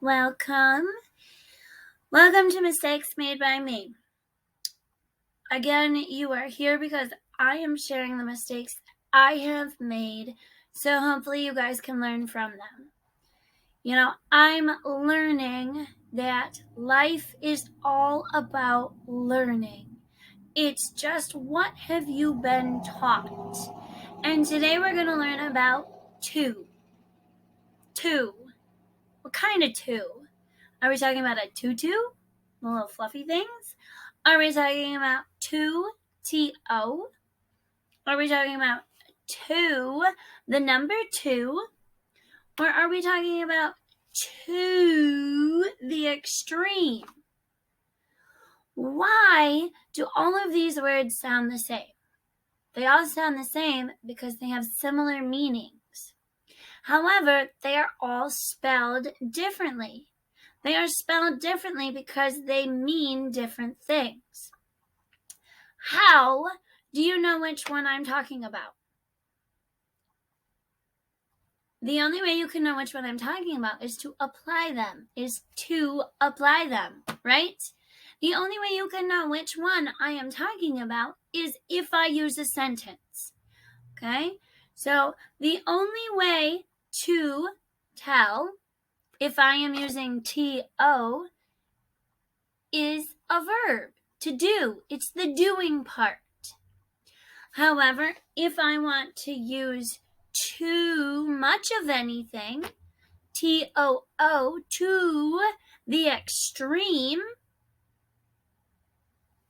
Welcome. Welcome to Mistakes Made by Me. Again, you are here because I am sharing the mistakes I have made, so hopefully you guys can learn from them. I'm learning that life is all about learning. It's just what have you been taught? And today we're going to learn about two. What kind of two? Are we talking about a tutu? The little fluffy things? Are we talking about two, T-O? Are we talking about two, the number two? Or are we talking about to the extreme? Why do all of these words sound the same? They all sound the same because they have similar meanings. However, they are all spelled differently. They are spelled differently because they mean different things. How do you know which one I'm talking about? The only way you can know which one I'm talking about is to apply them, right? The only way you can know which one I am talking about is if I use a sentence, okay? So the only way to tell if I am using to is a verb, to do. It's the doing part. However, if I want to use too much of anything, T-O-O, to the extreme,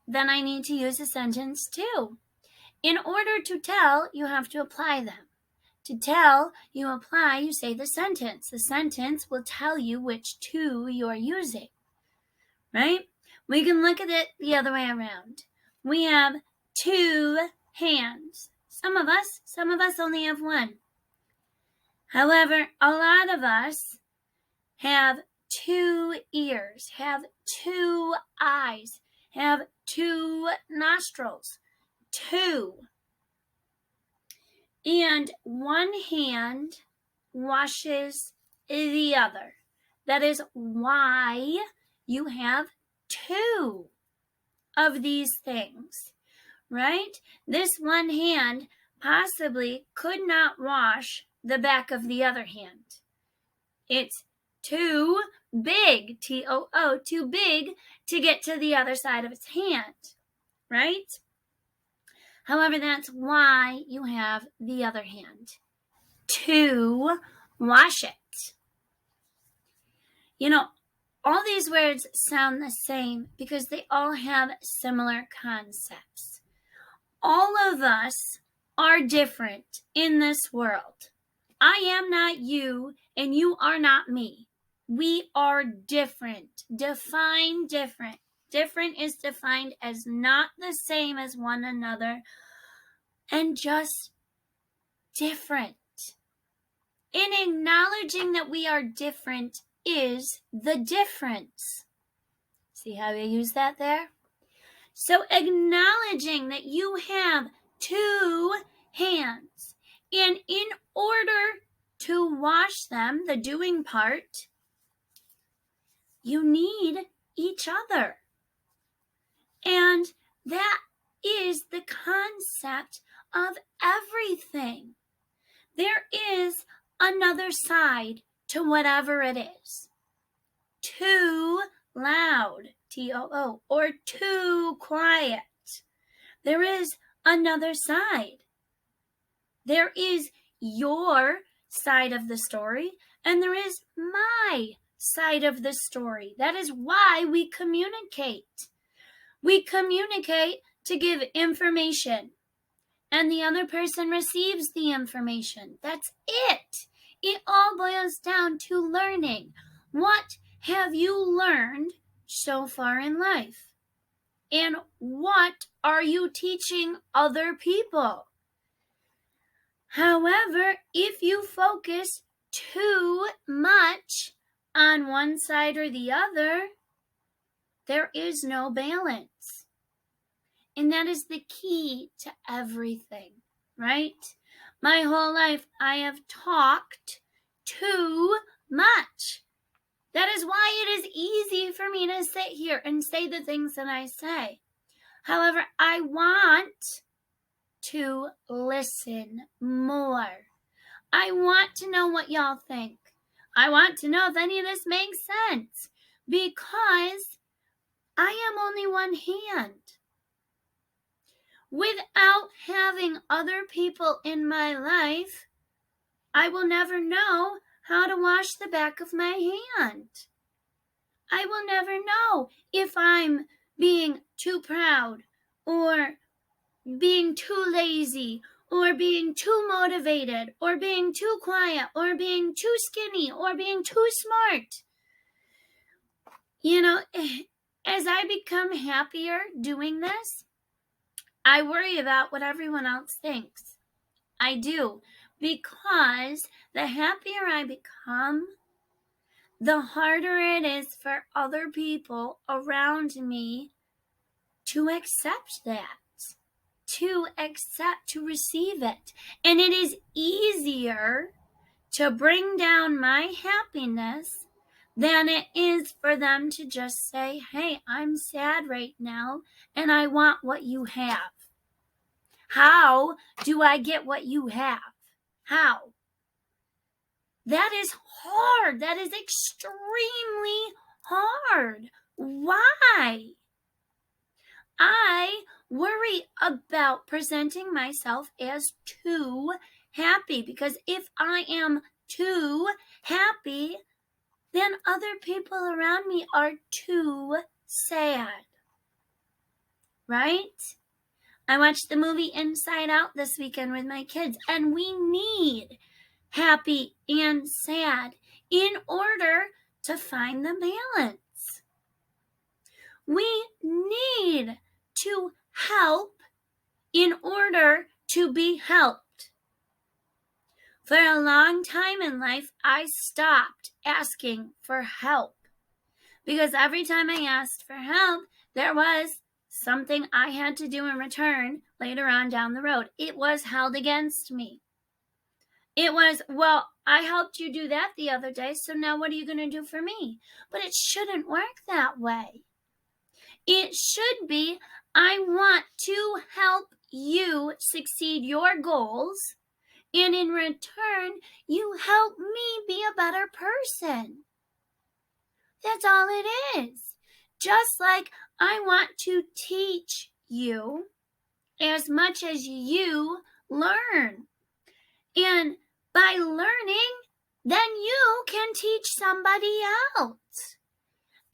then I need to use a sentence too. In order to tell, you have to apply them. To tell, you apply, you say the sentence. The sentence will tell you which to you're using, right? We can look at it the other way around. We have two hands. Some of us only have one. However, a lot of us have two ears, have two eyes, have two nostrils, two. And one hand washes the other. That is why you have two of these things, right? This one hand possibly could not wash the back of the other hand. It's too big, T-O-O, too big to get to the other side of its hand, right? However, that's why you have the other hand, to wash it. All these words sound the same because they all have similar concepts. All of us are different in this world. I am not you, and you are not me. We are different. Define different. Different is defined as not the same as one another, and just different. In acknowledging that we are different is the difference. See how I use that there? So acknowledging that you have two hands, and in order to wash them, the doing part, you need each other. And that is the concept of everything. There is another side to whatever it is. Too loud, T-O-O, or too quiet. There is another side. There is your side of the story, and there is my side of the story. That is why we communicate. We communicate to give information, and the other person receives the information. That's it. It all boils down to learning. What have you learned so far in life? And what are you teaching other people? However, if you focus too much on one side or the other, there is no balance. And that is the key to everything, right? My whole life, I have talked too much. That is why it is easy for me to sit here and say the things that I say. However, I want to listen more. I want to know what y'all think. I want to know if any of this makes sense, because I am only one hand. Without having other people in my life, I will never know how to wash the back of my hand. I will never know if I'm being too proud, or being too lazy, or being too motivated, or being too quiet, or being too skinny, or being too smart. You know, as I become happier doing this, I worry about what everyone else thinks. I do, because the happier I become, the harder it is for other people around me to accept that, to receive it. And it is easier to bring down my happiness than it is for them to just say, hey, I'm sad right now and I want what you have. How do I get what you have? How? That is hard. That is extremely hard. Why? I worry about presenting myself as too happy, because if I am too happy, then other people around me are too sad. Right? I watched the movie Inside Out this weekend with my kids, and we need happy and sad in order to find the balance. We need to help in order to be helped. For a long time in life, I stopped asking for help, because every time I asked for help, there was something I had to do in return later on down the road. It was held against me. It was, well, I helped you do that the other day, so now what are you going to do for me? But it shouldn't work that way. It should be, I want to help you succeed your goals, and in return, you help me be a better person. That's all it is. Just like I want to teach you as much as you learn. And by learning, then you can teach somebody else.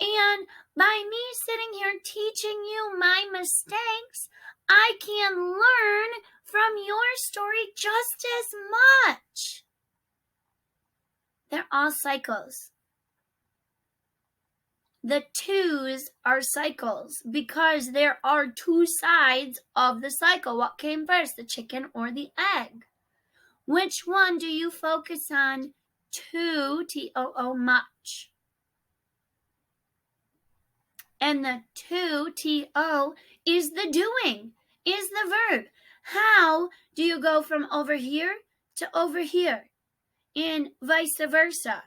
And by me sitting here teaching you my mistakes, I can learn from your story just as much. They're all cycles. The twos are cycles because there are two sides of the cycle. What came first, the chicken or the egg? Which one do you focus on? Too, T-O-O, much. And the to, T-O, is the doing, is the verb. How do you go from over here to over here? And vice versa.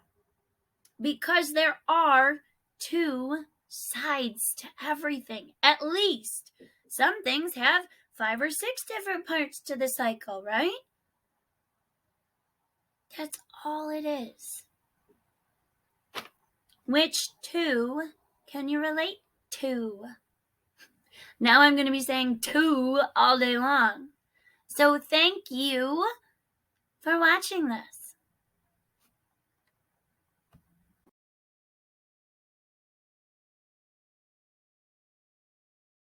Because there are two sides to everything. At least. Some things have 5 or 6 different parts to the cycle, right? That's all it is. Which two can you relate to? Now I'm going to be saying two all day long. So thank you for watching this.